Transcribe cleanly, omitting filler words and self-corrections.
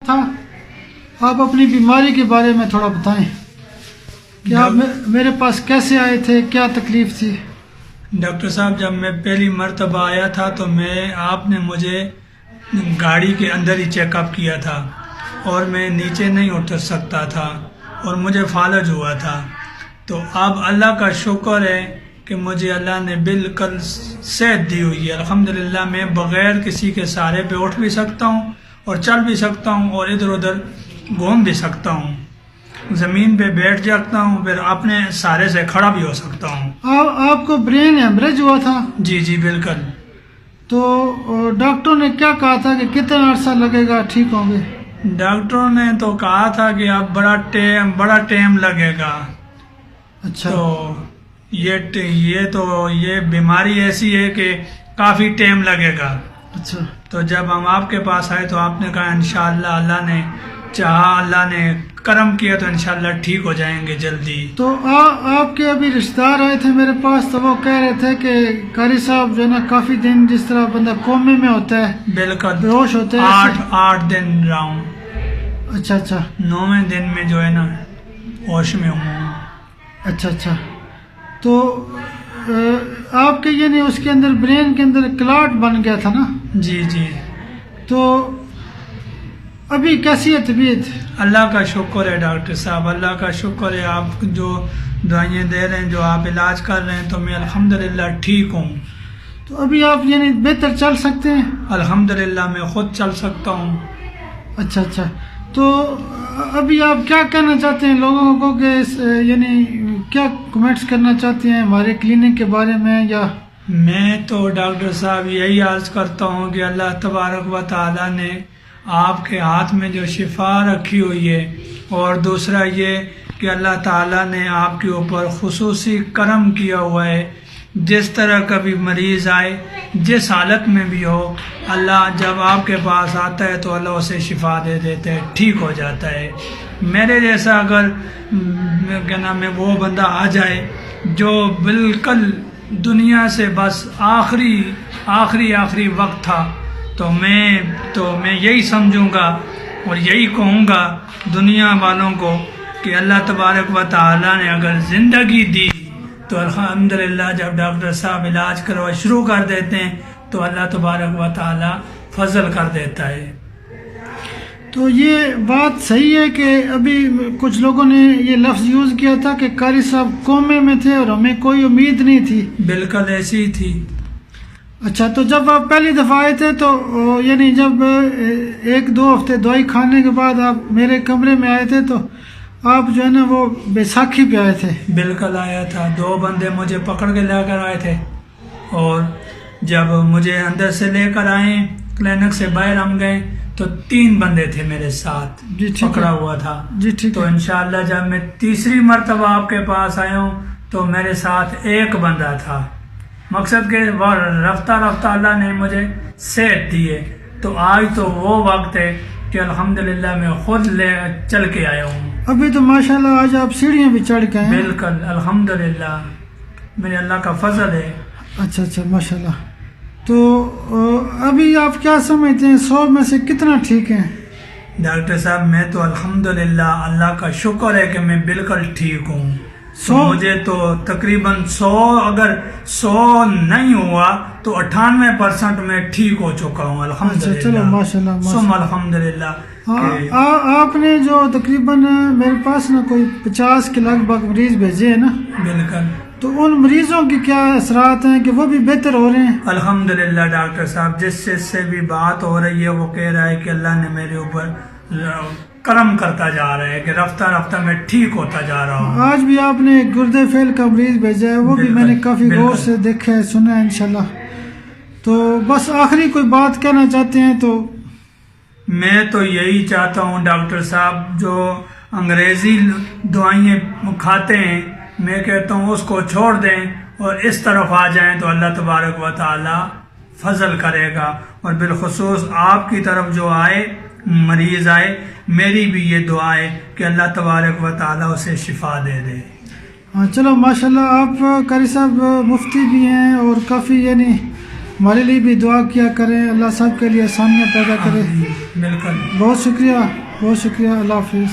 تھا آپ اپنی بیماری کے بارے میں تھوڑا بتائیں کہ آپ میرے پاس کیسے آئے تھے، کیا تکلیف تھی؟ ڈاکٹر صاحب جب میں پہلی مرتبہ آیا تھا تو آپ نے مجھے گاڑی کے اندر ہی چیک اپ کیا تھا اور میں نیچے نہیں اتر سکتا تھا اور مجھے فالج ہوا تھا. تو اب اللہ کا شکر ہے کہ مجھے اللہ نے بالکل صحت دی ہوئی ہے. الحمدللہ میں بغیر کسی کے سہارے پہ اٹھ بھی سکتا ہوں اور چل بھی سکتا ہوں اور ادھر ادھر گھوم بھی سکتا ہوں، زمین پہ بیٹھ جاتا ہوں، پھر اپنے سہارے سے کھڑا بھی ہو سکتا ہوں. آپ کو برین ہیمریج ہوا تھا؟ جی بالکل. تو ڈاکٹروں نے کیا کہا تھا کہ کتنا عرصہ لگے گا ٹھیک ہوں گے؟ ڈاکٹروں نے تو کہا تھا کہ اب بڑا ٹائم لگے گا. اچھا. تو یہ بیماری ایسی ہے کہ کافی ٹائم لگے گا. اچھا. تو جب ہم آپ کے پاس آئے تو آپ نے کہا انشاءاللہ اللہ نے چاہا، اللہ نے کرم کیا تو انشاءاللہ ٹھیک ہو جائیں گے جلدی. تو آپ کے ابھی رشتہ دار آئے تھے میرے پاس تو وہ کہہ رہے تھے کہ قاری صاحب جو ہے نا کافی دن جس طرح بندہ کومے میں ہوتا ہے، بالکل بے ہوش ہوتا ہے، 8 دن راؤنڈ. اچھا 9ویں دن میں جو ہے نا ہوش میں ہوں. اچھا. تو آپ کے یعنی اس کے اندر برین کے اندر کلاٹ بن گیا تھا نا؟ جی. تو ابھی کیسی ہے طبیعت؟ اللہ کا شکر ہے ڈاکٹر صاحب، اللہ کا شکر ہے. آپ جو دوائیں دے رہے ہیں، جو آپ علاج کر رہے ہیں، تو میں الحمدللہ ٹھیک ہوں. تو ابھی آپ یعنی بہتر چل سکتے ہیں؟ الحمدللہ میں خود چل سکتا ہوں. اچھا. تو ابھی آپ کیا کہنا چاہتے ہیں لوگوں کو کہ یعنی کیا کمنٹس کرنا چاہتے ہیں ہمارے کلینک کے بارے میں؟ یا میں تو ڈاکٹر صاحب یہی عرض کرتا ہوں کہ اللہ تبارک و تعالیٰ نے آپ کے ہاتھ میں جو شفا رکھی ہوئی ہے، اور دوسرا یہ کہ اللہ تعالیٰ نے آپ کے اوپر خصوصی کرم کیا ہوا ہے. جس طرح کبھی مریض آئے، جس حالت میں بھی ہو، اللہ جب آپ کے پاس آتا ہے تو اللہ اسے شفا دے دیتا ہے، ٹھیک ہو جاتا ہے. میرے جیسا اگر کیا نام ہے وہ بندہ آ جائے جو بالکل دنیا سے بس آخری وقت تھا، تو میں یہی سمجھوں گا اور یہی کہوں گا دنیا والوں کو کہ اللہ تبارک و تعالیٰ نے اگر زندگی دی تو الحمدللہ جب ڈاکٹر صاحب علاج کروا شروع کر دیتے ہیں تو اللہ تبارک و تعالیٰ فضل کر دیتا ہے. تو یہ بات صحیح ہے کہ ابھی کچھ لوگوں نے یہ لفظ یوز کیا تھا کہ قاری صاحب کومے میں تھے اور ہمیں کوئی امید نہیں تھی. بالکل ایسی ہی تھی. اچھا. تو جب آپ پہلی دفعہ آئے تھے تو یعنی جب 1-2 ہفتے دوائی کھانے کے بعد آپ میرے کمرے میں آئے تھے تو آپ جو ہے نا وہ بیساکھی پہ آئے تھے؟ بالکل آیا تھا. 2 بندے مجھے پکڑ کے لے کر آئے تھے، اور جب مجھے اندر سے لے کر آئے کلینک سے باہر ہم گئے تو 3 بندے تھے میرے ساتھ پکڑا ہوا تھا. تو انشاءاللہ جب میں تیسری مرتبہ آپ کے پاس آیا ہوں تو میرے ساتھ 1 بندہ تھا. مقصد کہ رفتہ اللہ نے مجھے صحت دی ہے. تو آج تو وہ وقت ہے کہ الحمدللہ میں خود چل کے آیا ہوں. ابھی تو ماشاءاللہ آج آپ سیڑھیاں بھی چڑھ کے ہیں. بالکل الحمدللہ میرے اللہ کا فضل ہے. اچھا ماشاءاللہ. تو ابھی آپ کیا سمجھتے ہیں 100 میں سے کتنا ٹھیک ہیں؟ ڈاکٹر صاحب میں تو الحمدللہ اللہ کا شکر ہے کہ میں بالکل ٹھیک ہوں. مجھے تو تقریباً 100 اگر 100 نہیں ہوا تو 98% میں ٹھیک ہو چکا ہوں الحمدللہ. چلو ماشاءاللہ الحمدللہ. آپ نے جو تقریباً میرے پاس نا کوئی 50 کے لگ بھگ مریض بھیجے ہیں نا؟ بالکل. تو ان مریضوں کی کیا اثرات ہیں کہ وہ بھی بہتر ہو رہے ہیں؟ الحمدللہ ڈاکٹر صاحب جس سے بھی بات ہو رہی ہے وہ کہہ رہا ہے کہ اللہ نے میرے اوپر کرم کرتا جا رہا ہے کہ رفتہ میں ٹھیک ہوتا جا رہا ہوں. آج بھی آپ نے گردے فیل کا مریض بھیجا ہے، وہ بھی میں نے کافی غور سے دیکھا ہے، سنا ہے انشاءاللہ. تو بس آخری کوئی بات کہنا چاہتے ہیں تو؟ میں تو یہی چاہتا ہوں ڈاکٹر صاحب جو انگریزی دعائیں کھاتے ہیں میں کہتا ہوں اس کو چھوڑ دیں اور اس طرف آ جائیں تو اللہ تبارک و تعالی فضل کرے گا. اور بالخصوص آپ کی طرف جو آئے مریض آئے، میری بھی یہ دعا ہے کہ اللہ تبارک و تعالی اسے شفا دے دے. ہاں چلو ماشاءاللہ. آپ قاری صاحب مفتی بھی ہیں اور کافی یعنی ہمارے لیے بھی دعا کیا کریں، اللہ سب کے لیے آسانیاں پیدا کرے. مل کر بہت شکریہ، اللہ حافظ.